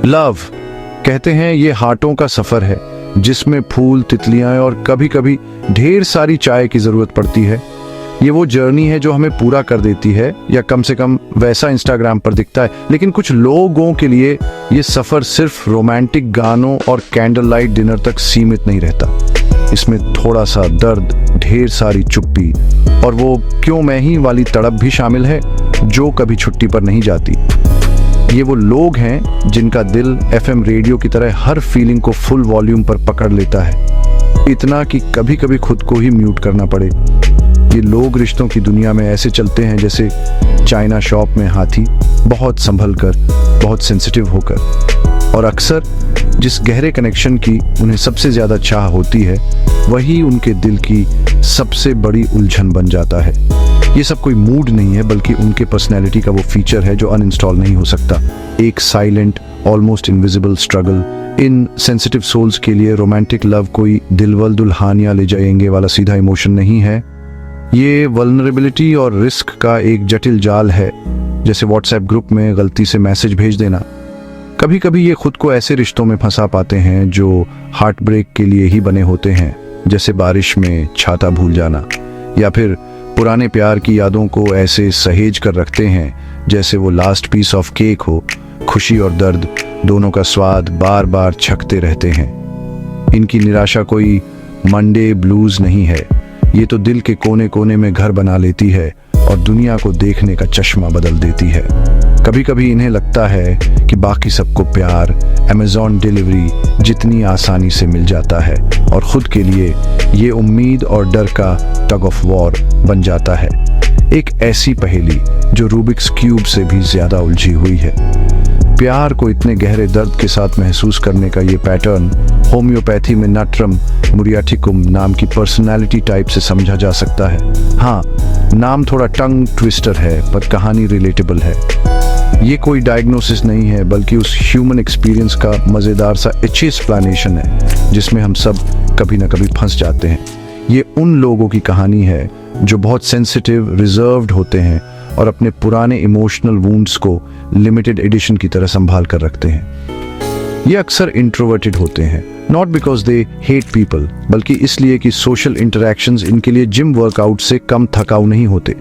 Love कहते हैं ये हार्टों का सफर है जिसमें फूल, तितलियां और कभी कभी ढेर सारी चाय की जरूरत पड़ती है। ये वो जर्नी है जो हमें पूरा कर देती है, या कम से कम वैसा इंस्टाग्राम पर दिखता है। लेकिन कुछ लोगों के लिए ये सफर सिर्फ रोमांटिक गानों और कैंडल लाइट डिनर तक सीमित नहीं रहता। इसमें थोड़ा सा दर्द, ढेर सारी चुप्पी और वो क्यों मैं ही वाली तड़प भी शामिल है जो कभी छुट्टी पर नहीं जाती। ये वो लोग हैं जिनका दिल FM रेडियो की तरह हर फीलिंग को फुल वॉल्यूम पर पकड़ लेता है, इतना कि कभी कभी खुद को ही म्यूट करना पड़े। ये लोग रिश्तों की दुनिया में ऐसे चलते हैं जैसे चाइना शॉप में हाथी, बहुत संभल कर, बहुत सेंसिटिव होकर। और अक्सर जिस गहरे कनेक्शन की उन्हें सबसे ज्यादा चाह होती है वही उनके दिल की सबसे बड़ी उलझन बन जाता है। ये सब कोई मूड नहीं है, बल्कि उनके पर्सनैलिटी का वो फीचर है जो अनइंस्टॉल नहीं हो सकता। एक साइलेंट, ऑलमोस्ट इनविजिबल स्ट्रगल। इन सेंसिटिव सोल्स के लिए रोमांटिक लव कोई दिलवल दुल्हनिया ले जाएंगे वाला सीधा इमोशन नहीं है। ये वल्नरेबिलिटी और रिस्क का एक जटिल जाल है, जैसे व्हाट्सएप ग्रुप में गलती से मैसेज भेज देना। कभी कभी ये खुद को ऐसे रिश्तों में फंसा पाते हैं जो हार्ट ब्रेक के लिए ही बने होते हैं, जैसे बारिश में छाता भूल जाना, या फिर पुराने प्यार की यादों को ऐसे सहेज कर रखते हैं जैसे वो लास्ट पीस ऑफ केक हो। खुशी और दर्द दोनों का स्वाद बार बार छकते रहते हैं। इनकी निराशा कोई मंडे ब्लूज नहीं है, ये तो दिल के कोने कोने में घर बना लेती है और दुनिया को देखने का चश्मा बदल देती है। कभी कभी इन्हें लगता है कि बाकी सबको प्यार अमेज़न डिलीवरी जितनी आसानी से मिल जाता है, और खुद के लिए ये उम्मीद और डर का टग ऑफ वॉर बन जाता है। एक ऐसी पहेली जो रूबिक्स क्यूब से भी ज्यादा उलझी हुई है। प्यार को इतने गहरे दर्द के साथ महसूस करने का ये पैटर्न होम्योपैथी में नाट्रम मुरियाटिकम नाम की पर्सनालिटी टाइप से समझा जा सकता है। हाँ, नाम थोड़ा टंग ट्विस्टर है, पर कहानी रिलेटेबल है। ये कोई डायग्नोसिस नहीं है, बल्कि उस ह्यूमन एक्सपीरियंस का मज़ेदार सा एक्सप्लेनेशन है जिसमें हम सब कभी ना कभी फंस जाते हैं। ये उन लोगों की कहानी है जो बहुत सेंसिटिव, रिजर्व्ड होते हैं और अपने पुराने इमोशनल वुंड्स को लिमिटेड एडिशन की तरह संभाल कर रखते हैं। ये अक्सर इंट्रोवर्टेड होते हैं, not because they hate people, बल्कि इसलिए कि सोशल इंटरैक्शंस इनके लिए जिम वर्कआउट से कम थकाऊ नहीं होते।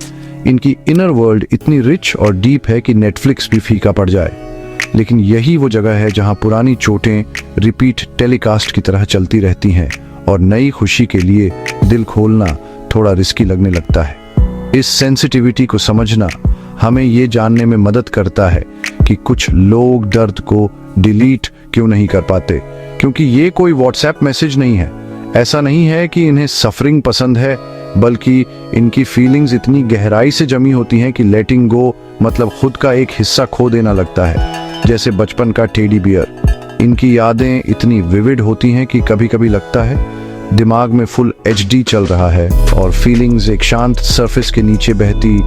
इनकी इनर वर्ल्ड इतनी रिच और डीप है कि नेटफ्लिक्स भी फीका पड़ जाए। लेकिन यही वो जगह है जहां पुरानी चोटें रिपीट टेलीकास्ट की तरह चलती रहती हैं और नई खुशी के लिए दिल खोलना थोड़ा रिस्की लगने लगता है। इस सेंसिटिविटी को समझना हमें ये जानने में मदद करता है कि कुछ लोग दर्द को डिलीट क्यों नहीं कर पाते, क्योंकि ये कोई व्हाट्सएप मैसेज नहीं है। ऐसा नहीं है कि इन्हें सफरिंग पसंद है, बल्कि इनकी फीलिंग्स इतनी गहराई से जमी होती हैं कि लेटिंग गो मतलब खुद का एक हिस्सा खो देना लगता है, जैसे बचपन का टेडी बियर। इनकी यादें इतनी विविड होती हैं कि कभी कभी लगता है दिमाग में फुल HD चल रहा है और फीलिंग्स एक शांत सरफेस के नीचे बहती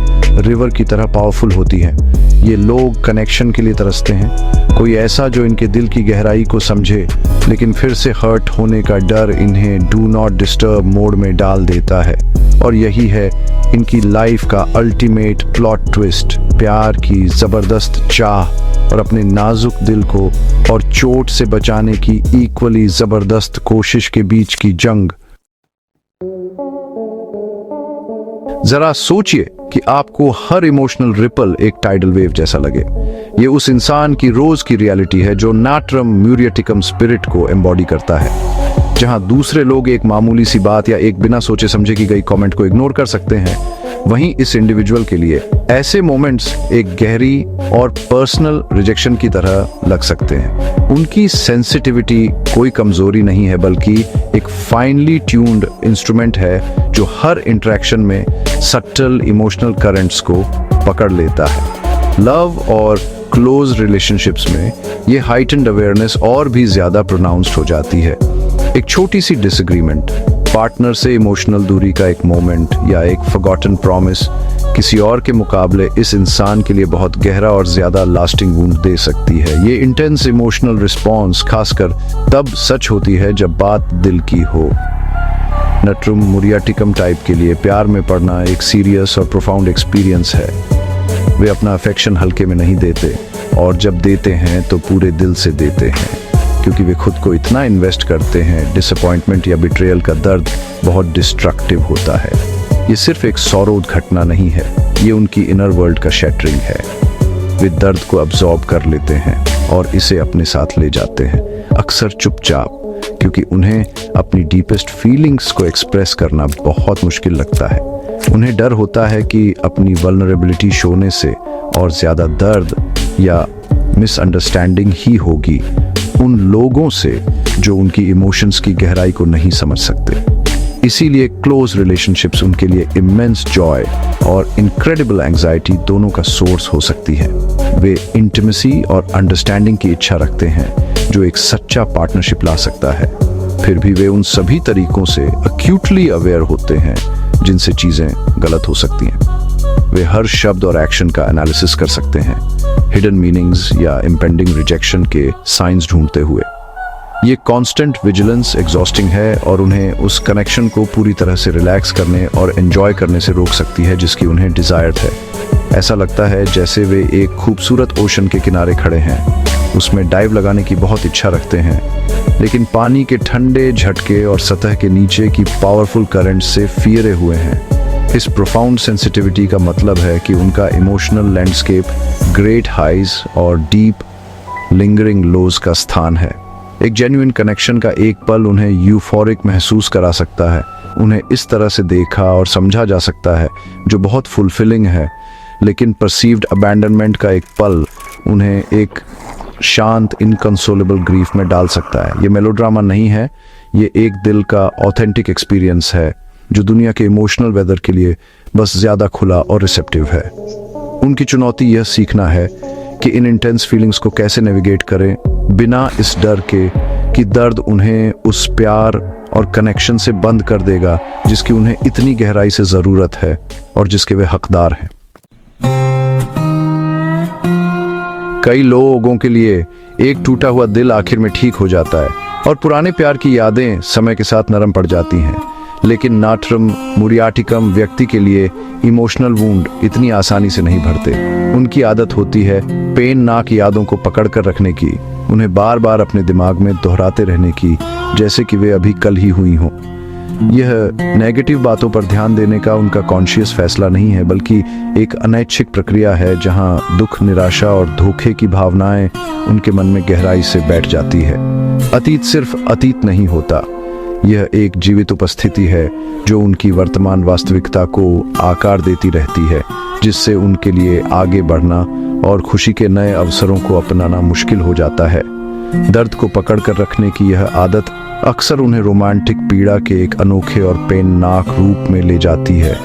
रिवर की तरह पावरफुल होती हैं। ये लोग कनेक्शन के लिए तरसते हैं, कोई ऐसा जो इनके दिल की गहराई को समझे, लेकिन फिर से हर्ट होने का डर इन्हें डू नॉट डिस्टर्ब मोड में डाल देता है। और यही है इनकी लाइफ का अल्टीमेट प्लॉट ट्विस्ट, प्यार की जबरदस्त चाह और अपने नाजुक दिल को और चोट से बचाने की इक्वली जबरदस्त कोशिश के बीच की जंग। जरा सोचिए कि आपको हर इमोशनल रिपल एक टाइडल वेव जैसा लगे। ये उस इंसान की रोज की रियलिटी है जो नाट्रम म्यूरियाटिकम स्पिरिट को एम्बॉडी करता है। जहां दूसरे लोग एक मामूली सी बात या एक बिना सोचे समझे की गई कमेंट को इग्नोर कर सकते हैं, वहीं इस इंडिविजुअल के लिए ऐसे मोमेंट्स एक गहरी और पर्सनल रिजेक्शन की तरह लग सकते हैं। उनकी सेंसिटिविटी कोई कमजोरी नहीं है, बल्कि एक फाइनली ट्यून्ड इंस्ट्रूमेंट है जो हर इंटरेक्शन में सटल इमोशनल करंट्स को पकड़ लेता है। लव और क्लोज रिलेशनशिप्स में ये हाइटेंड अवेयरनेस और भी ज्यादा प्रोनाउंस्ड हो जाती है। एक छोटी सी डिसएग्रीमेंट, पार्टनर से इमोशनल दूरी का एक मोमेंट या एक फॉरगॉटन प्रॉमिस किसी और के मुकाबले इस इंसान के लिए बहुत गहरा और ज्यादा लास्टिंग वुंड दे सकती है। ये इंटेंस इमोशनल रिस्पॉन्स खासकर तब सच होती है जब बात दिल की हो। नट्रुम मुरियाटिकम टाइप के लिए प्यार में पड़ना एक सीरियस और प्रोफाउंड एक्सपीरियंस है। वे अपना अफेक्शन हल्के में नहीं देते, और जब देते हैं तो पूरे दिल से देते हैं, क्योंकि वे खुद को इतना इन्वेस्ट करते हैं। डिसअपॉइंटमेंट या बिट्रेयल का दर्द बहुत डिस्ट्रक्टिव होता है। ये सिर्फ एक सौरोद घटना नहीं है, ये उनकी इनर वर्ल्ड का शैटरिंग है। वे दर्द को अब्सॉर्ब कर लेते हैं और इसे अपने साथ ले जाते हैं, अक्सर चुपचाप, क्योंकि उन्हें अपनी डीपेस्ट फीलिंग्स को एक्सप्रेस करना बहुत मुश्किल लगता है। उन्हें डर होता है कि अपनी वल्नरेबिलिटी शोने से और ज़्यादा दर्द या मिसअंडरस्टैंडिंग ही होगी उन लोगों से जो उनकी इमोशंस की गहराई को नहीं समझ सकते। इसीलिए क्लोज रिलेशनशिप्स उनके लिए इमेंस जॉय और इनक्रेडिबल एंजाइटी दोनों का सोर्स हो सकती है। वे इंटिमेसी और अंडरस्टैंडिंग की इच्छा रखते हैं जो एक सच्चा पार्टनरशिप ला सकता है। फिर भी वे उन सभी तरीकों से अक्यूटली अवेयर होते हैं जिनसे चीज़ें गलत हो सकती हैं। वे हर शब्द और एक्शन का एनालिसिस कर सकते हैं, हिडन मीनिंग्स या इम्पेंडिंग रिजेक्शन के साइंस ढूंढते हुए। ये कांस्टेंट विजिलेंस एग्जॉस्टिंग है और उन्हें उस कनेक्शन को पूरी तरह से रिलैक्स करने और एंजॉय करने से रोक सकती है जिसकी उन्हें डिज़ायर्ड है। ऐसा लगता है जैसे वे एक खूबसूरत ओशन के किनारे खड़े हैं, उसमें डाइव लगाने की बहुत इच्छा रखते हैं, लेकिन पानी के ठंडे झटके और सतह के नीचे की पावरफुल करंट से फिरे हुए हैं। इस प्रोफाउंड सेंसिटिविटी का मतलब है कि उनका इमोशनल लैंडस्केप ग्रेट हाइज और डीप लिंगरिंग लोज का स्थान है। एक जेन्युइन कनेक्शन का एक पल उन्हें यूफोरिक महसूस करा सकता है, उन्हें इस तरह से देखा और समझा जा सकता है जो बहुत फुलफिलिंग है, लेकिन परसीव्ड अबैंडनमेंट का एक पल उन्हें एक शांत इनकंसोलेबल ग्रीफ में डाल सकता है। ये मेलोड्रामा नहीं है, ये एक दिल का ऑथेंटिक एक्सपीरियंस है जो दुनिया के इमोशनल वेदर के लिए बस ज़्यादा खुला और रिसेप्टिव है। उनकी चुनौती यह सीखना है कि इन इंटेंस फीलिंग्स को कैसे नेविगेट करें बिना इस डर के कि दर्द उन्हें उस प्यार और कनेक्शन से बंद कर देगा जिसकी उन्हें इतनी गहराई से ज़रूरत है और जिसके वे हकदार हैं। कई लोगों के लिए एक टूटा हुआ दिल आखिर में ठीक हो जाता है और पुराने प्यार की यादें समय के साथ नरम पड़ जाती हैं, लेकिन नाट्रम मुरियाटिकम व्यक्ति के लिए इमोशनल वुंड इतनी आसानी से नहीं भरते। उनकी आदत होती है पेन नाक यादों को पकड़ कर रखने की, उन्हें बार बार अपने दिमाग में दोहराते रहने की, जैसे कि वे अभी कल ही हुई हों। यह नेगेटिव बातों पर ध्यान देने का उनका कॉन्शियस फैसला नहीं है, बल्कि एक अनैच्छिक प्रक्रिया है जहां दुख, निराशा और धोखे की भावनाएं उनके मन में गहराई से बैठ जाती है। अतीत सिर्फ अतीत नहीं होता, यह एक जीवित उपस्थिति है जो उनकी वर्तमान वास्तविकता को आकार देती रहती है, जिससे उनके लिए आगे बढ़ना और खुशी के नए अवसरों को अपनाना मुश्किल हो जाता है। दर्द को पकड़ कर रखने की यह आदत अक्सर उन्हें रोमांटिक पीड़ा के एक अनोखे और पेननाक रूप में ले जाती है।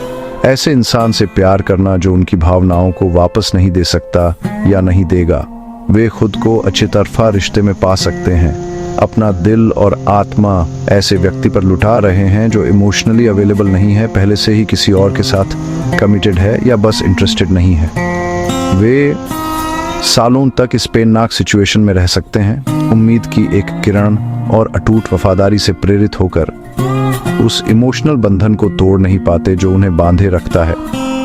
ऐसे इंसान से प्यार करना जो उनकी भावनाओं को वापस नहीं दे सकता या नहीं देगा। वे खुद को अच्छे तरफा रिश्ते में पा सकते हैं, अपना दिल और आत्मा ऐसे व्यक्ति पर लुटा रहे हैं जो इमोशनली अवेलेबल नहीं है, पहले से ही किसी और के साथ कमिटेड है या बस इंटरेस्टेड नहीं है। वे सालों तक इस पेननाक सिचुएशन में रह सकते हैं, उम्मीद की एक किरण और अटूट वफादारी से प्रेरित होकर उस इमोशनल बंधन को तोड़ नहीं पाते जो उन्हें बांधे रखता है।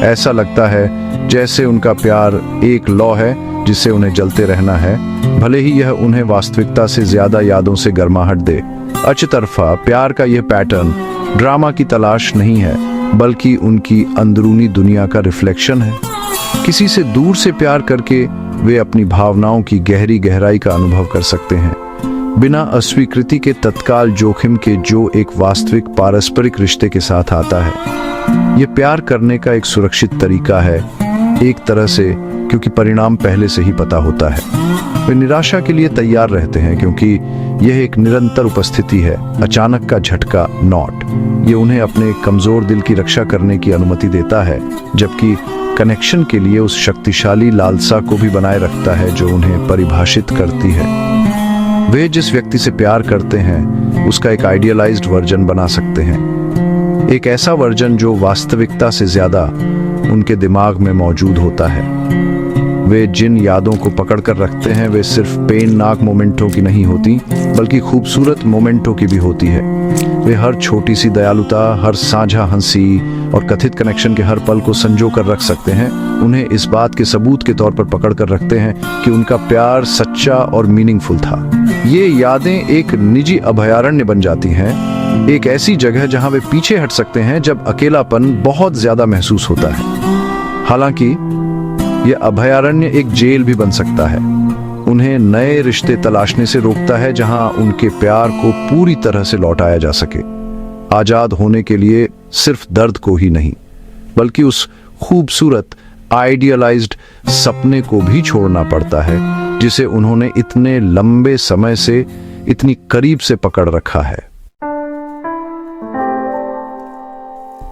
ऐसा लगता है जैसे उनका प्यार एक लौ है जिससे उन्हें जलते रहना है, भले ही यह उन्हें वास्तविकता से ज्यादा यादों से गर्माहट दे। अच्छतरफा प्यार का यह पैटर्न ड्रामा की तलाश नहीं है, बल्कि उनकी अंदरूनी दुनिया का रिफ्लेक्शन है। किसी से दूर से प्यार करके वे अपनी भावनाओं की गहरी गहराई का अनुभव कर सकते हैं, बिना अस्वीकृति के तत्काल जोखिम के जो एक वास्तविक पारस्परिक रिश्ते के साथ आता है। यह प्यार करने का एक सुरक्षित तरीका है, एक तरह से, क्योंकि परिणाम पहले से ही पता होता है। वे निराशा के लिए तैयार रहते हैं क्योंकि यह एक निरंतर उपस्थिति है, अचानक का झटका नॉट। ये उन्हें अपने कमजोर दिल की रक्षा करने की अनुमति देता है, जबकि कनेक्शन के लिए उस शक्तिशाली लालसा को भी बनाए रखता है जो उन्हें परिभाषित करती है। वे जिस व्यक्ति से प्यार करते हैं उसका एक आइडियलाइज्ड वर्जन बना सकते हैं, एक ऐसा वर्जन जो वास्तविकता से ज्यादा उनके दिमाग में मौजूद होता है। वे जिन यादों को पकड़ कर रखते हैं वे सिर्फ पेननाक मोमेंटों की नहीं होती, बल्कि खूबसूरत मोमेंटों की भी होती है। वे हर छोटी सी दयालुता, हर साझा हंसी और कथित कनेक्शन के हर पल को संजो कर रख सकते हैं। उन्हें इस बात के सबूत के तौर पर पकड़ कर रखते हैं कि उनका प्यार सच्चा और मीनिंगफुल था। ये यादें एक निजी अभयारण्य बन जाती हैं, एक ऐसी जगह जहां वे पीछे हट सकते हैं जब अकेलापन बहुत ज्यादा महसूस होता है। हालांकि यह अभयारण्य एक जेल भी बन सकता है। उन्हें नए रिश्ते तलाशने से रोकता है जहां उनके प्यार को पूरी तरह से लौटाया जा सके। आजाद होने के लिए सिर्फ दर्द को ही नहीं, बल्कि उस खूबसूरत आइडियलाइज्ड सपने को भी छोड़ना पड़ता है जिसे उन्होंने इतने लंबे समय से इतनी करीब से पकड़ रखा है।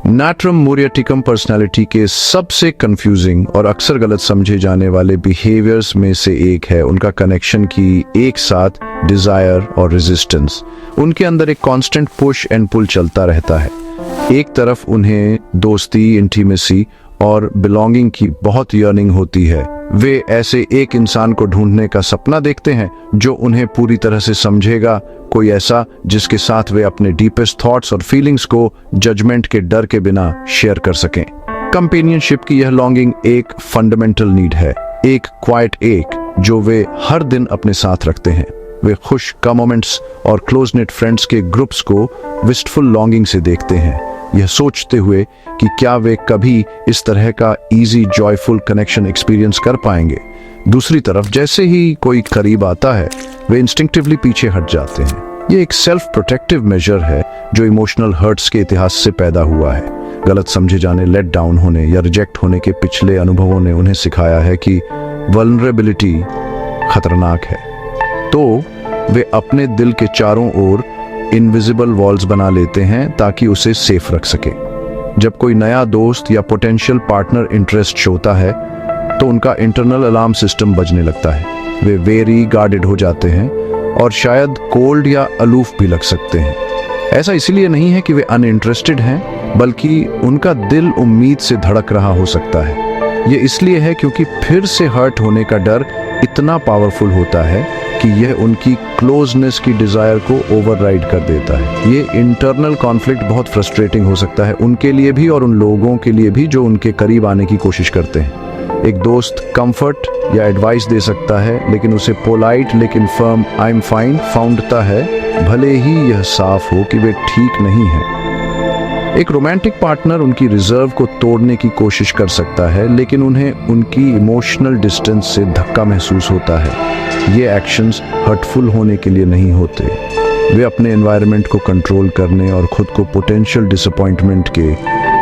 नैट्रम मोरियटिकम पर्सनालिटी के सबसे कंफ्यूजिंग और अक्सर गलत समझे जाने वाले बिहेवियर्स में से एक है उनका कनेक्शन की एक साथ डिजायर और रेजिस्टेंस। उनके अंदर एक कांस्टेंट पुश एंड पुल चलता रहता है। एक तरफ उन्हें दोस्ती, इंटीमेसी और बिलोंगिंग की बहुत यर्निंग होती है। वे ऐसे एक इंसान को ढूंढने का सपना देखते हैं जो उन्हें पूरी तरह से समझेगा, कोई ऐसा जिसके साथ वे अपने डीपेस्ट थॉट्स और फीलिंग्स को जजमेंट के डर के बिना शेयर कर सकें। कंपेनियनशिप की यह लॉन्गिंग एक फंडामेंटल नीड है, एक क्वाइट एक जो वे हर दिन अपने साथ रखते हैं। वे खुश का मोमेंट्स और क्लोज नेट फ्रेंड्स के ग्रुप्स को विस्टफुल लॉन्गिंग से देखते हैं, यह सोचते हुए कि क्या वे कभी इस तरह का इजी जॉयफुल कनेक्शन एक्सपीरियंस कर पाएंगे। दूसरी तरफ जैसे ही कोई करीब आता है वे इंस्टिंक्टिवली पीछे हट जाते हैं। ये एक सेल्फ प्रोटेक्टिव मेजर है जो इमोशनल हर्ट्स के इतिहास से पैदा हुआ है। गलत समझे जाने, लेट डाउन होने या रिजेक्ट होने के पिछले अनुभवों ने उन्हें सिखाया है कि वल्नरेबिलिटी खतरनाक है, तो वे अपने दिल के चारों ओर इनविजिबल वॉल्स बना लेते हैं ताकि उसे सेफ रख सके। जब कोई नया दोस्त या पोटेंशियल पार्टनर इंटरेस्ट होता है तो उनका इंटरनल अलार्म सिस्टम बजने लगता है। वे वेरी गार्डेड हो जाते हैं और शायद कोल्ड या अलूफ भी लग सकते हैं। ऐसा इसलिए नहीं है कि वे अनइंटरेस्टेड हैं, बल्कि उनका दिल उम्मीद से धड़क रहा हो सकता है। ये इसलिए है क्योंकि फिर से हर्ट होने का डर इतना पावरफुल होता है कि यह उनकी क्लोजनेस की डिजायर को ओवरराइड कर देता है। ये इंटरनल कॉन्फ्लिक्ट बहुत फ्रस्ट्रेटिंग हो सकता है उनके लिए भी और उन लोगों के लिए भी जो उनके करीब आने की कोशिश करते हैं। एक दोस्त कंफर्ट या एडवाइस दे सकता है, लेकिन उसे पोलाइट लेकिन फर्म आई एम फाइन फाउंडता है, भले ही यह साफ हो कि वे ठीक नहीं है। एक रोमांटिक पार्टनर उनकी रिजर्व को तोड़ने की कोशिश कर सकता है, लेकिन उन्हें उनकी इमोशनल डिस्टेंस से धक्का महसूस होता है। ये एक्शंस हर्टफुल होने के लिए नहीं होते, वे अपने एनवायरनमेंट को कंट्रोल करने और खुद को पोटेंशियल डिसअपॉइंटमेंट के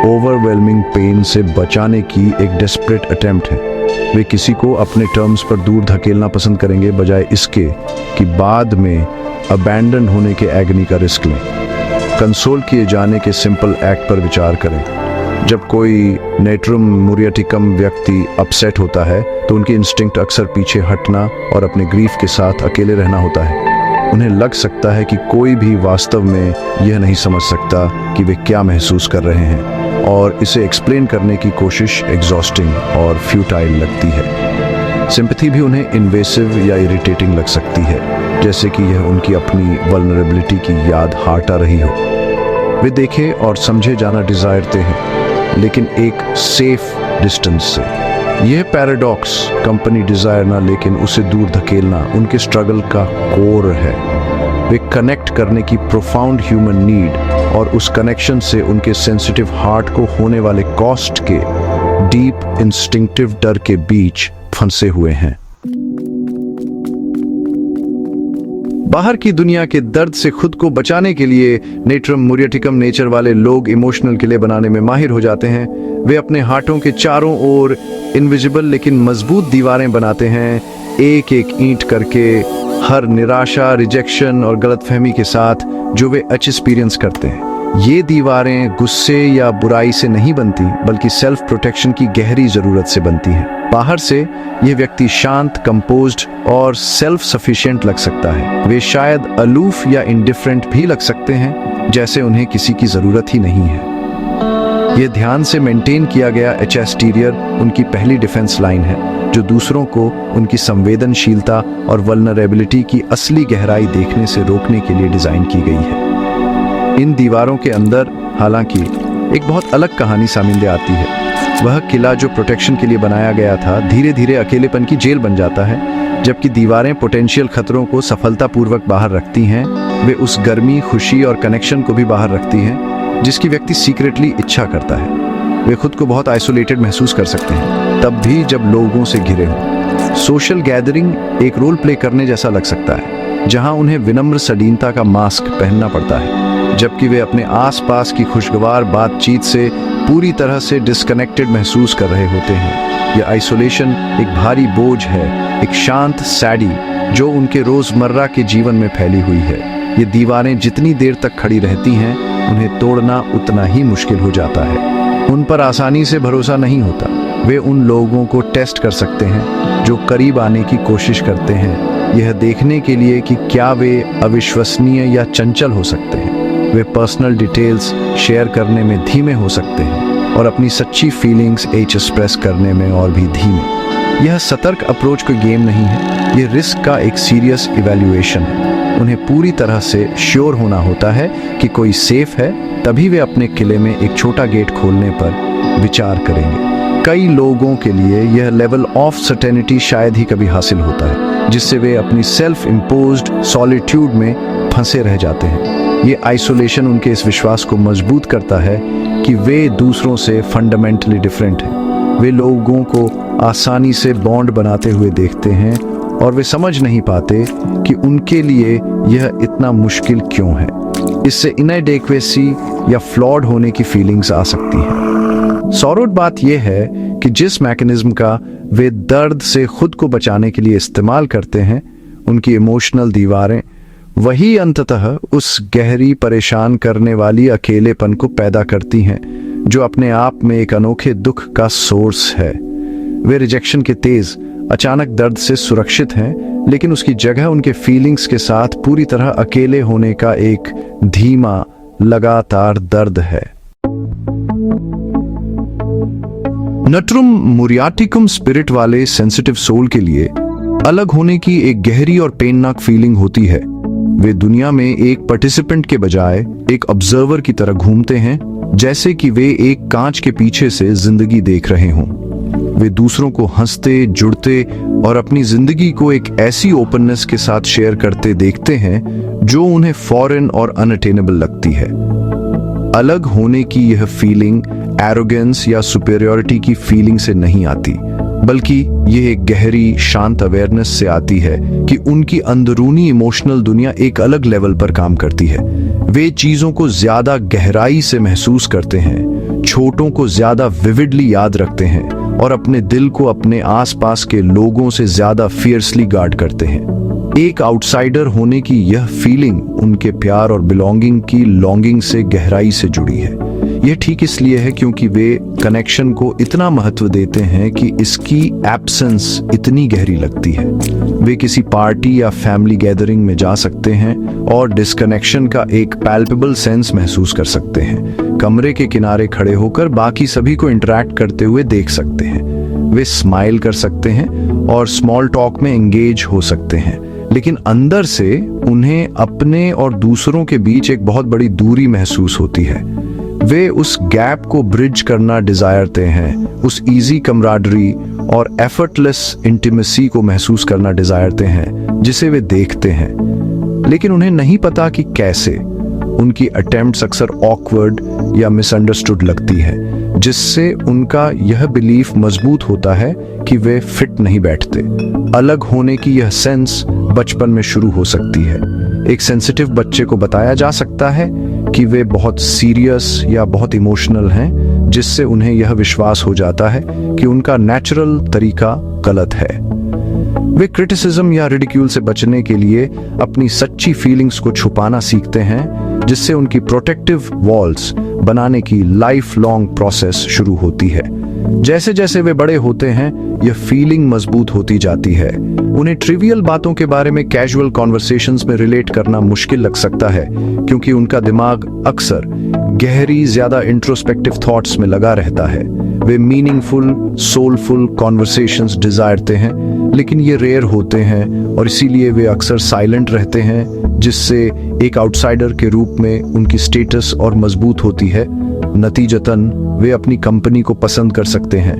ओवरवेलमिंग पेन से बचाने की एक डेस्परेट अटेम्प्ट है। वे किसी को अपने टर्म्स पर दूर धकेलना पसंद करेंगे बजाय इसके कि बाद में अबैंडन होने के एग्नी का रिस्क लें। कंसोल किए जाने के सिंपल एक्ट पर विचार करें। जब कोई नैट्रम मोरियटिकम व्यक्ति अपसेट होता है तो उनकी इंस्टिंक्ट अक्सर पीछे हटना और अपने ग्रीफ के साथ अकेले रहना होता है। उन्हें लग सकता है कि कोई भी वास्तव में यह नहीं समझ सकता कि वे क्या महसूस कर रहे हैं, और इसे एक्सप्लेन करने की कोशिश एग्जॉस्टिंग और फ्यूटाइल लगती है। सिंपैथी भी उन्हें इन्वेसिव या इरिटेटिंग लग सकती है, जैसे कि यह उनकी अपनी वल्नरेबिलिटी की याद हाटा रही हो। वे देखे और समझे जाना डिजायरते हैं, लेकिन एक सेफ डिस्टेंस से। यह पैराडॉक्स कंपनी डिजायर ना लेकिन उसे दूर धकेलना उनके स्ट्रगल का कोर है। वे कनेक्ट करने की प्रोफाउंड ह्यूमन नीड और उस कनेक्शन से उनके सेंसिटिव हार्ट को होने वाले कॉस्ट के डीप इंस्टिंक्टिव डर के बीच फंसे हुए हैं। बाहर की दुनिया के दर्द से खुद को बचाने के लिए नैट्रम मोरियटिकम नेचर वाले लोग इमोशनल किले बनाने में माहिर हो जाते हैं। वे अपने हार्टों के चारों ओर इनविजिबल लेकिन मजबूत दीवारें बनाते हैं, एक एक ईंट करके, हर निराशा, रिजेक्शन और गलतफहमी के साथ जो वे एक्सपीरियंस करते हैं। ये दीवारें गुस्से या बुराई से नहीं बनती, बल्कि सेल्फ प्रोटेक्शन की गहरी जरूरत से बनती हैं। बाहर से यह व्यक्ति शांत, कंपोज्ड और सेल्फ सफिशिएंट लग सकता है। वे शायद अलूफ या इंडिफरेंट भी लग सकते हैं, जैसे उन्हें किसी की जरूरत ही नहीं है। यह ध्यान से मेंटेन किया गया एक्सटीरियर उनकी पहली डिफेंस लाइन है, जो दूसरों को उनकी संवेदनशीलता और वल्नरेबिलिटी की असली गहराई देखने से रोकने के लिए डिजाइन की गई है। इन दीवारों के अंदर हालांकि एक बहुत अलग कहानी सामने आती है। वह किला जो प्रोटेक्शन के लिए बनाया गया था धीरे धीरे अकेलेपन की जेल बन जाता है। जबकि दीवारें पोटेंशियल खतरों को सफलतापूर्वक बाहर रखती हैं, वे उस गर्मी, खुशी और कनेक्शन को भी बाहर रखती हैं जिसकी व्यक्ति सीक्रेटली इच्छा करता है। वे खुद को बहुत आइसोलेटेड महसूस कर सकते हैं, तब भी जब लोगों से घिरे हों। सोशल गैदरिंग एक रोल प्ले करने जैसा लग सकता है, जहां उन्हें विनम्र सडीनता का मास्क पहनना पड़ता है, जबकि वे अपने आसपास की खुशगवार बातचीत से पूरी तरह से डिस्कनेक्टेड महसूस कर रहे होते हैं। यह आइसोलेशन एक भारी बोझ है, एक शांत सैडी जो उनके रोजमर्रा के जीवन में फैली हुई है। ये दीवारें जितनी देर तक खड़ी रहती हैं, उन्हें तोड़ना उतना ही मुश्किल हो जाता है। उन पर आसानी से भरोसा नहीं होता। वे उन लोगों को टेस्ट कर सकते हैं जो करीब आने की कोशिश करते हैं, यह देखने के लिए कि क्या वे अविश्वसनीय या चंचल हो सकते हैं। वे पर्सनल डिटेल्स शेयर करने में धीमे हो सकते हैं और अपनी सच्ची फीलिंग्स एक्सप्रेस करने में और भी धीमे। यह सतर्क अप्रोच कोई गेम नहीं है, ये रिस्क का एक सीरियस इवैल्यूएशन है। उन्हें पूरी तरह से श्योर होना होता है कि कोई सेफ है, तभी वे अपने किले में एक छोटा गेट खोलने पर विचार करेंगे। कई लोगों के लिए यह लेवल ऑफ सर्टेनिटी शायद ही कभी हासिल होता है, जिससे वे अपनी सेल्फ इम्पोज्ड सॉलिट्यूड में फंसे रह जाते हैं। ये आइसोलेशन उनके इस विश्वास को मजबूत करता है कि वे दूसरों से फंडामेंटली डिफरेंट हैं। वे लोगों को आसानी से बॉन्ड बनाते हुए देखते हैं और वे समझ नहीं पाते कि उनके लिए यह इतना मुश्किल क्यों है। इससे इनएडेक्वेसी या फ्लॉड होने की फीलिंग्स आ सकती हैं। सॉरोड बात यह है कि जिस मैकेनिज्म का वे दर्द से खुद को बचाने के लिए इस्तेमाल करते हैं, उनकी इमोशनल दीवारें, वही अंततः उस गहरी परेशान करने वाली अकेलेपन को पैदा करती हैं जो अपने आप में एक अनोखे दुख का सोर्स है। वे रिजेक्शन के तेज अचानक दर्द से सुरक्षित हैं, लेकिन उसकी जगह उनके फीलिंग्स के साथ पूरी तरह अकेले होने का एक धीमा लगातार दर्द है। नट्रुम मुरियाटिकुम स्पिरिट वाले सेंसिटिव सोल के लिए अलग होने की एक गहरी और पेननाक फीलिंग होती है। वे दुनिया में एक पार्टिसिपेंट के बजाय एक ऑब्जर्वर की तरह घूमते हैं, जैसे कि वे एक कांच के पीछे से जिंदगी देख रहे हों। वे दूसरों को हंसते, जुड़ते और अपनी जिंदगी को एक ऐसी ओपननेस के साथ शेयर करते देखते हैं जो उन्हें फॉरेन और अनअटेनेबल लगती है। अलग होने की यह फीलिंग एरोगेंस या सुपेरियोरिटी की फीलिंग से नहीं आती, बल्कि यह एक गहरी शांत अवेयरनेस से आती है कि उनकी अंदरूनी इमोशनल दुनिया एक अलग लेवल पर काम करती है। वे चीजों को ज्यादा गहराई से महसूस करते हैं, छोटों को ज्यादा विविडली याद रखते हैं और अपने दिल को अपने आसपास के लोगों से ज्यादा फियर्सली गार्ड करते हैं। एक आउटसाइडर होने की यह फीलिंग उनके प्यार और बिलोंगिंग की लॉन्गिंग से गहराई से जुड़ी है। यह ठीक इसलिए है क्योंकि वे कनेक्शन को इतना महत्व देते हैं कि इसकी एब्सेंस इतनी गहरी लगती है। वे किसी पार्टी या फैमिली गैदरिंग में जा सकते हैं और डिस्कनेक्शन का एक पैल्पेबल सेंस महसूस कर सकते हैं। कमरे के किनारे खड़े होकर बाकी सभी को इंटरैक्ट करते हुए देख सकते हैं। वे स्माइल कर सकते हैं और स्मॉल टॉक में एंगेज हो सकते हैं, लेकिन अंदर से उन्हें अपने और दूसरों के बीच एक बहुत बड़ी दूरी महसूस होती है। वे उस गैप को ब्रिज करना डिजायरते हैं, उस इजी कमराडरी और एफर्टलेस इंटीमेसी को महसूस करना डिजायरते हैं जिसे वे देखते हैं, लेकिन उन्हें नहीं पता कि कैसे। उनकी अटेम्प्ट्स अक्सर ऑकवर्ड या मिसअंडरस्टूड लगती है, जिससे उनका यह बिलीफ मजबूत होता है कि वे फिट नहीं बैठते। अलग होने की यह सेंस बचपन में शुरू हो सकती है। एक सेंसिटिव बच्चे को बताया जा सकता है कि वे बहुत सीरियस या बहुत इमोशनल हैं, जिससे उन्हें यह विश्वास हो जाता है कि उनका नेचुरल तरीका गलत है। वे क्रिटिसिज्म या रिडिक्यूल से बचने के लिए अपनी सच्ची फीलिंग्स को छुपाना सीखते हैं, जिससे उनकी प्रोटेक्टिव वॉल्स बनाने की लाइफ लॉन्ग प्रोसेस शुरू होती है। जैसे जैसे वे बड़े होते हैं, यह फीलिंग मजबूत होती जाती है। उन्हें ट्रिवियल बातों के बारे में कैजुअल कॉन्वर्सेशंस में रिलेट करना मुश्किल लग सकता है, क्योंकि उनका दिमाग अक्सर गहरी, ज्यादा इंट्रोस्पेक्टिव थॉट्स में लगा रहता है। वे मीनिंगफुल, सोलफुल कॉन्वर्सेशंस डिजायरते हैं, लेकिन ये रेयर होते हैं और इसीलिए वे अक्सर साइलेंट रहते हैं जिससे एक आउटसाइडर के रूप में उनकी स्टेटस और मजबूत होती है। नतीजतन वे अपनी कंपनी को पसंद कर सकते हैं।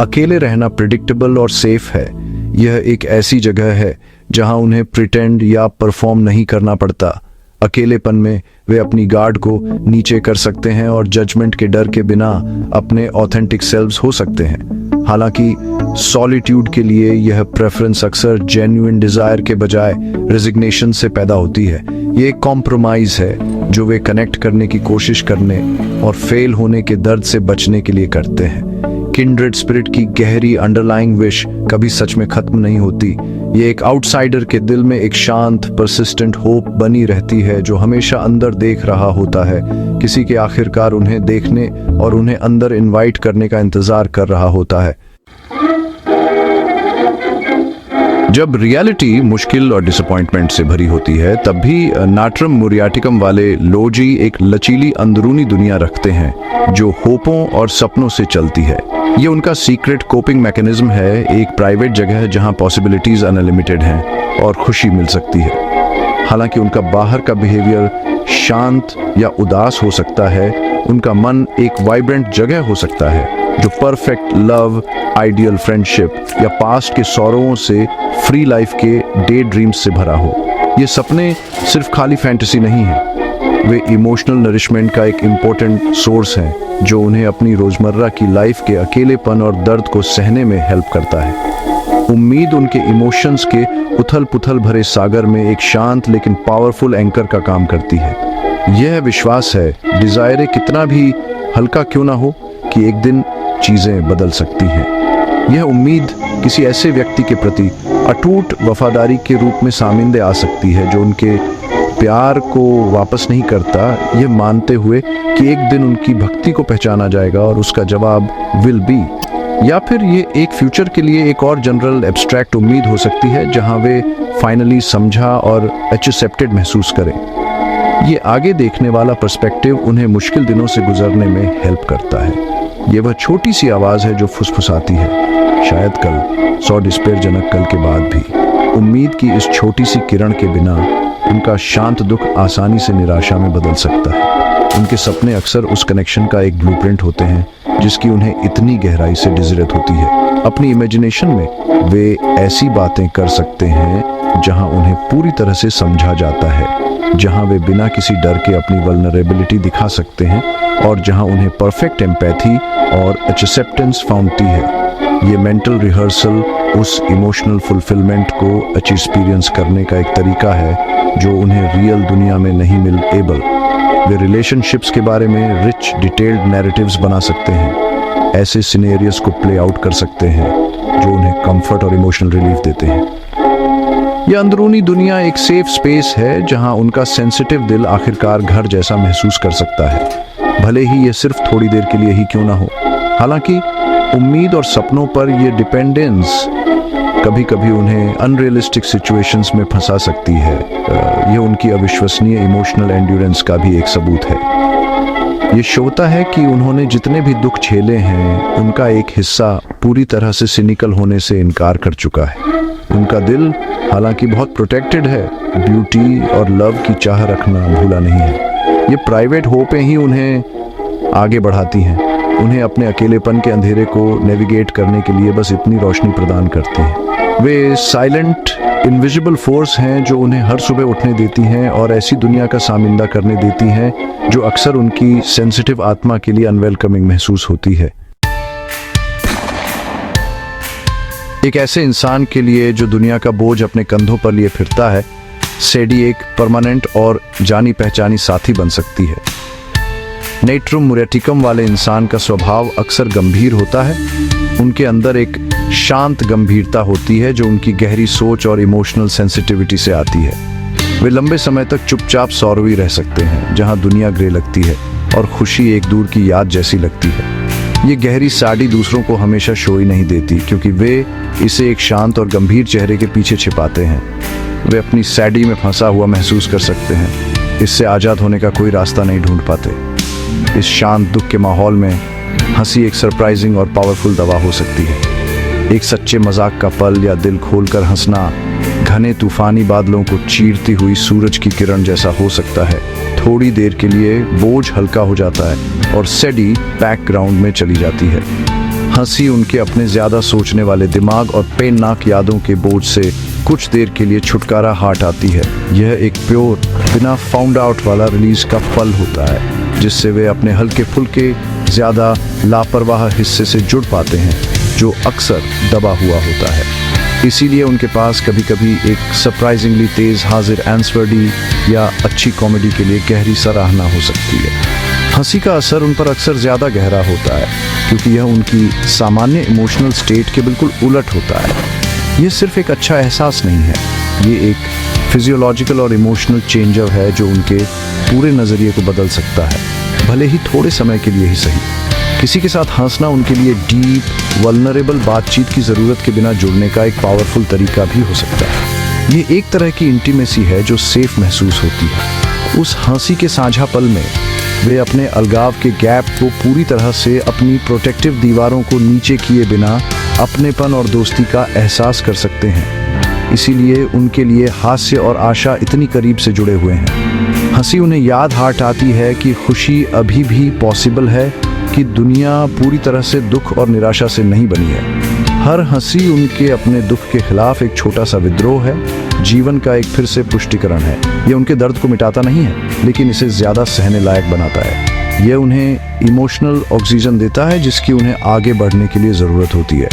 अकेले रहना प्रिडिक्टेबल और सेफ है। यह एक ऐसी जगह है जहां उन्हें प्रिटेंड या परफॉर्म नहीं करना पड़ता। अकेलेपन में वे अपनी गार्ड को नीचे कर सकते हैं और जजमेंट के डर के बिना अपने ऑथेंटिक सेल्व्स हो सकते हैं। हालांकि सॉलिट्यूड के लिए यह प्रेफरेंस अक्सर जेन्युइन डिजायर के बजाय रेजिग्नेशन से पैदा होती है। ये एक कॉम्प्रोमाइज है जो वे कनेक्ट करने की कोशिश करने और फेल होने के दर्द से बचने के लिए करते हैं। किंड्रेड स्पिरिट की गहरी अंडरलाइंग विश कभी सच में खत्म नहीं होती। ये एक आउटसाइडर के दिल में एक शांत परसिस्टेंट होप बनी रहती है जो हमेशा अंदर देख रहा होता है, किसी के आखिरकार उन्हें देखने और उन्हें अंदर इनवाइट करने का इंतजार कर रहा होता है। जब रियलिटी मुश्किल और डिसअपॉइंटमेंट से भरी होती है तब भी नाट्रम मुरियाटिकम वाले लोजी एक लचीली अंदरूनी दुनिया रखते हैं जो होपों और सपनों से चलती है। ये उनका सीक्रेट कोपिंग मैकेनिज्म है, एक प्राइवेट जगह जहां पॉसिबिलिटीज अनलिमिटेड हैं और खुशी मिल सकती है। हालांकि उनका बाहर का बिहेवियर शांत या उदास हो सकता है, उनका मन एक वाइब्रेंट जगह हो सकता है जो परफेक्ट लव, आइडियल फ्रेंडशिप या पास्ट के सौरवों से फ्री लाइफ के डे ड्रीम्स से भरा हो। ये सपने सिर्फ खाली फैंटेसी नहीं है, वे इमोशनल नरिशमेंट का एक इम्पोर्टेंट सोर्स हैं जो उन्हें अपनी रोजमर्रा की लाइफ के अकेलेपन और दर्द को सहने में हेल्प करता है। उम्मीद उनके इमोशंस के उथल पुथल भरे सागर में एक शांत लेकिन पावरफुल एंकर का काम करती है। यह विश्वास है, डिजायरे कितना भी हल्का क्यों ना हो, कि एक दिन चीजें बदल सकती हैं। यह उम्मीद किसी ऐसे व्यक्ति के प्रति अटूट वफादारी के रूप में सामिंदे आ सकती है जो उनके प्यार को वापस नहीं करता, यह मानते हुए कि एक दिन उनकी भक्ति को पहचाना जाएगा और उसका जवाब विल बी। या फिर ये एक फ्यूचर के लिए एक और जनरल एब्स्ट्रैक्ट उम्मीद हो सकती है जहां वे फाइनली समझा और एक्सेप्टेड महसूस करें। ये आगे देखने वाला पर्सपेक्टिव उन्हें मुश्किल दिनों से गुजरने में हेल्प करता है। ये वह छोटी सी आवाज है जो फुसफुसाती है, शायद कल 100 डिस्पेयरजनक कल के बाद भी। उम्मीद की इस छोटी सी किरण के बिना उनका शांत दुख आसानी से निराशा में बदल सकता है। उनके सपने अक्सर उस कनेक्शन का एक ब्लूप्रिंट होते हैं जिसकी उन्हें इतनी गहराई से डिज़रत होती है। अपनी इमेजिनेशन में वे ऐसी बातें कर सकते हैं जहां उन्हें पूरी तरह से समझा जाता है, जहां वे बिना किसी डर के अपनी वल्नरेबिलिटी दिखा सकते हैं और जहां उन्हें परफेक्ट एम्पैथी और एक्सेप्टेंस फाउंडती है। ये मेंटल रिहर्सल उस इमोशनल फुलफिलमेंट को एक्सपीरियंस करने का एक तरीका है जो उन्हें रियल दुनिया में नहीं मिल एबल। वे रिलेशनशिप्स के बारे में रिच डिटेल्ड नैरेटिव्स बना सकते हैं, ऐसे सिनेरियोस को प्ले आउट कर सकते हैं जो उन्हें कंफर्ट और इमोशनल रिलीफ देते हैं। यह अंदरूनी दुनिया एक सेफ स्पेस है जहां उनका सेंसिटिव दिल आखिरकार घर जैसा महसूस कर सकता है, भले ही यह सिर्फ थोड़ी देर के लिए ही क्यों ना हो। हालांकि उम्मीद और सपनों पर यह डिपेंडेंस कभी कभी उन्हें अनरियलिस्टिक सिचुएशंस में फंसा सकती है। यह उनकी अविश्वसनीय इमोशनल एंड्योरेंस का भी एक सबूत है। ये शोता है कि उन्होंने जितने भी दुख झेले हैं उनका एक हिस्सा पूरी तरह से सिनिकल होने से इनकार कर चुका है। उनका दिल हालांकि बहुत प्रोटेक्टेड है, ब्यूटी और लव की चाह रखना भूला नहीं है। ये प्राइवेट होपें ही उन्हें आगे बढ़ाती हैं, उन्हें अपने अकेलेपन के अंधेरे को नेविगेट करने के लिए बस इतनी रोशनी प्रदान करते हैं। वे साइलेंट इनविजिबल फोर्स हैं जो उन्हें हर सुबह उठने देती हैं और ऐसी दुनिया का सामिंदा करने देती हैं जो अक्सर उनकी सेंसिटिव आत्मा के लिए अनवेलकमिंग महसूस होती है। एक ऐसे इंसान के लिए जो दुनिया का बोझ अपने कंधों पर लिए फिरता है, सेडी एक परमानेंट और जानी पहचानी साथी बन सकती है। नेट्रुम मुरेटिकम वाले इंसान का स्वभाव अक्सर गंभीर होता है। उनके अंदर एक शांत गंभीरता होती है जो उनकी गहरी सोच और इमोशनल सेंसिटिविटी से आती है। वे लंबे समय तक चुपचाप सौरवी रह सकते हैं, जहां दुनिया ग्रे लगती है और खुशी एक दूर की याद जैसी लगती है। ये गहरी साड़ी दूसरों को हमेशा शोई नहीं देती क्योंकि वे इसे एक शांत और गंभीर चेहरे के पीछे छिपाते हैं। वे अपनी सैडी में फंसा हुआ महसूस कर सकते हैं, इससे आज़ाद होने का कोई रास्ता नहीं ढूंढ पाते। इस शांत दुख के माहौल में हंसी एक सरप्राइजिंग और पावरफुल दवा हो सकती है। एक सच्चे मजाक का पल या दिल खोलकर हंसना घने तूफानी बादलों को चीरती हुई सूरज की किरण जैसा हो सकता है। थोड़ी देर के लिए बोझ हल्का हो जाता है और सेडी बैकग्राउंड में चली जाती है। हंसी उनके अपने ज्यादा सोचने वाले दिमाग और पेननाक यादों के बोझ से कुछ देर के लिए छुटकारा हाट आती है। यह एक प्योर, बिना फाउंड आउट वाला रिलीज का पल होता है, जिससे वे अपने हल्के फुल्के, ज्यादा लापरवाह हिस्से से जुड़ पाते हैं जो अक्सर दबा हुआ होता है। इसीलिए उनके पास कभी कभी एक सरप्राइजिंगली तेज हाजिर आंसर डी या अच्छी कॉमेडी के लिए गहरी सराहना हो सकती है। हंसी का असर उन पर अक्सर ज़्यादा गहरा होता है क्योंकि यह उनकी सामान्य इमोशनल स्टेट के बिल्कुल उलट होता है। यह सिर्फ एक अच्छा एहसास नहीं है, ये एक फिजियोलॉजिकल और इमोशनल चेंजर है जो उनके पूरे नज़रिए को बदल सकता है, भले ही थोड़े समय के लिए ही सही। किसी के साथ हंसना उनके लिए डीप, वल्नरेबल बातचीत की ज़रूरत के बिना जुड़ने का एक पावरफुल तरीका भी हो सकता है। ये एक तरह की इंटीमेसी है जो सेफ महसूस होती है। उस हंसी के साझा पल में वे अपने अलगाव के गैप को पूरी तरह से अपनी प्रोटेक्टिव दीवारों को नीचे किए बिना अपनेपन और दोस्ती का एहसास कर सकते हैं। इसीलिए उनके लिए हास्य और आशा इतनी करीब से जुड़े हुए हैं। हंसी उन्हें याद हाट आती है कि खुशी अभी भी पॉसिबल है, कि दुनिया पूरी तरह से दुख और निराशा से नहीं बनी है। हर हंसी उनके अपने दुख के खिलाफ एक छोटा सा विद्रोह है, जीवन का एक फिर से पुष्टिकरण है। यह उनके दर्द को मिटाता नहीं है, लेकिन इसे ज़्यादा सहने लायक बनाता है। यह उन्हें इमोशनल ऑक्सीजन देता है जिसकी उन्हें आगे बढ़ने के लिए ज़रूरत होती है।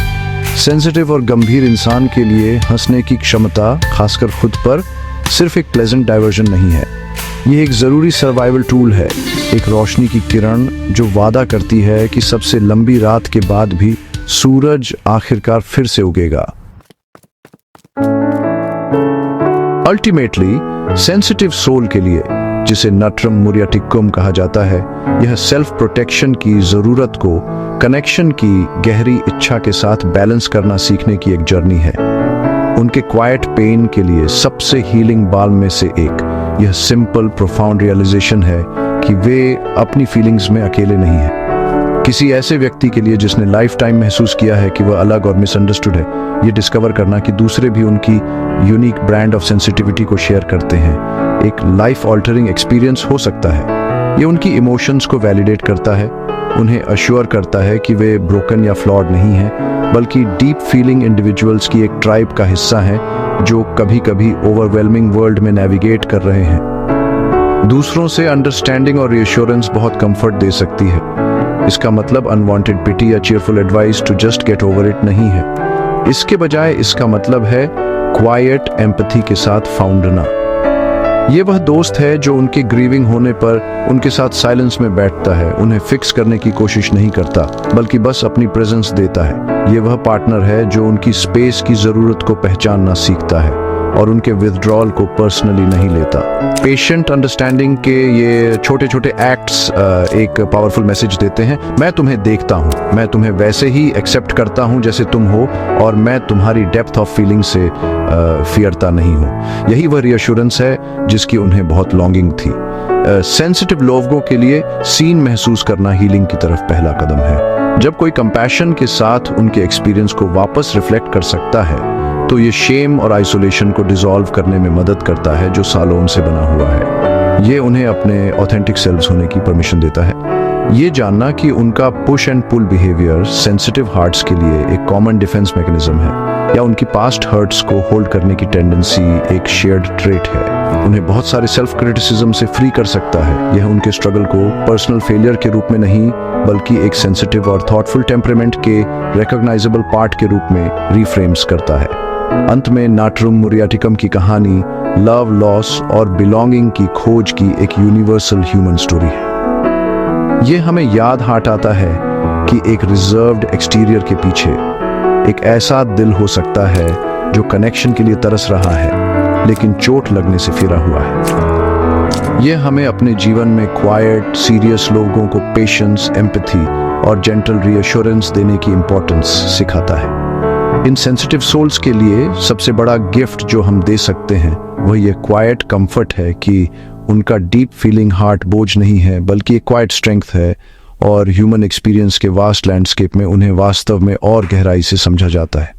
सेंसिटिव और गंभीर इंसान के लिए हंसने की क्षमता, खासकर खुद पर, सिर्फ एक प्लेजेंट डाइवर्जन नहीं है। यह एक ज़रूरी सर्वाइवल टूल है, एक रोशनी की किरण जो वादा करती है कि सबसे लंबी रात के बाद भी सूरज आखिरकार फिर से उगेगा। अल्टीमेटली सेंसिटिव सोल के लिए, जिसे नट्रम मुरियाटिक्कुम कहा जाता है, यह सेल्फ प्रोटेक्शन की ज़रूरत को कनेक्शन की गहरी इच्छा के साथ बैलेंस करना सीखने की एक जर्नी है। उनके क्वाइट पेन के लिए सबसे हीलिंग बाल्म में से एक यह सिंपल प्रोफाउंड रियलाइजेशन है कि वे अपनी फीलिंग्स में अकेले नहीं हैं। किसी ऐसे व्यक्ति के लिए जिसने लाइफ टाइम महसूस किया है कि वह अलग और मिसअंडरस्टूड है, ये डिस्कवर करना कि दूसरे भी उनकी यूनिक ब्रांड ऑफ सेंसिटिविटी को शेयर करते हैं, एक लाइफ ऑल्टरिंग एक्सपीरियंस हो सकता है। ये उनकी इमोशंस को वैलिडेट करता है, उन्हें अश्योर करता है कि वे ब्रोकन या फ्लॉड नहीं हैं, बल्कि डीप फीलिंग इंडिविजुअल्स की एक ट्राइब का हिस्सा हैं जो कभी कभी ओवरवेलमिंग वर्ल्ड में नेविगेट कर रहे हैं। दूसरों से अंडरस्टैंडिंग और रीअश्योरेंस बहुत कंफर्ट दे सकती है। इसका मतलब अनवांटेड पिटी या cheerful advice to just get over it नहीं है। इसके बजाय इसका मतलब है क्वाइट एम्पैथी के साथ फाउंडना। ये वह दोस्त है जो उनके ग्रीविंग होने पर उनके साथ साइलेंस में बैठता है, उन्हें फिक्स करने की कोशिश नहीं करता, बल्कि बस अपनी प्रेजेंस देता है। ये वह पार्टनर है जो उनकी स्पेस की ज़रूरत को पहचानना सीखता है और उनके विथड्रॉल को पर्सनली नहीं लेता। पेशेंट अंडरस्टैंडिंग के ये छोटे छोटे एक्ट्स एक पावरफुल मैसेज देते हैं। मैं तुम्हें देखता हूँ, मैं तुम्हें वैसे ही एक्सेप्ट करता हूँ जैसे तुम हो, और मैं तुम्हारी डेप्थ ऑफ फीलिंग से फियरता नहीं हूँ। यही वह रियश्योरेंस है जिसकी उन्हें बहुत लॉन्गिंग थी। सेंसिटिव लोगों के लिए सीन महसूस करना हीलिंग की तरफ पहला कदम है। जब कोई कंपैशन के साथ उनके एक्सपीरियंस को वापस रिफ्लेक्ट कर सकता है तो ये शेम और आइसोलेशन को डिसॉल्व करने में मदद करता है जो सालों से बना हुआ है। ये उन्हें अपने ऑथेंटिक सेल्व्स होने की परमिशन देता है। ये जानना कि उनका push and pull behaviour sensitive hearts के लिए एक कॉमन डिफेंस मैकेनिज्म है, या उनकी पास्ट हर्ट्स को होल्ड करने की टेंडेंसी एक शेयर्ड ट्रेट है, उन्हें बहुत सारे सेल्फ क्रिटिसिज्म से फ्री कर सकता है। यह उनके स्ट्रगल को पर्सनल फेलियर के रूप में नहीं, बल्कि एक सेंसिटिव और थॉटफुल टेम्परामेंट के रिकॉग्नाइजेबल पार्ट के रूप में रिफ्रेम्स करता है। अंत में नाट्रुम मुरियाटिकम की कहानी लव, लॉस और बिलोंगिंग की खोज की एक यूनिवर्सल ह्यूमन स्टोरी है। ये हमें याद हाट आता है कि एक रिजर्व्ड एक्सटीरियर के पीछे एक ऐसा दिल हो सकता है जो कनेक्शन के लिए तरस रहा है लेकिन चोट लगने से फिरा हुआ है। ये हमें अपने जीवन में क्वाइट, सीरियस लोगों को पेशेंस, एम्पैथी और जेंटल रीअश्योरेंस देने की इंपॉर्टेंस सिखाता है। इन सेंसिटिव सोल्स के लिए सबसे बड़ा गिफ्ट जो हम दे सकते हैं वह ये क्वाइट कंफर्ट है कि उनका डीप फीलिंग हार्ट बोझ नहीं है, बल्कि एक क्वाइट स्ट्रेंथ है, और ह्यूमन एक्सपीरियंस के वास्ट लैंडस्केप में उन्हें वास्तव में और गहराई से समझा जाता है।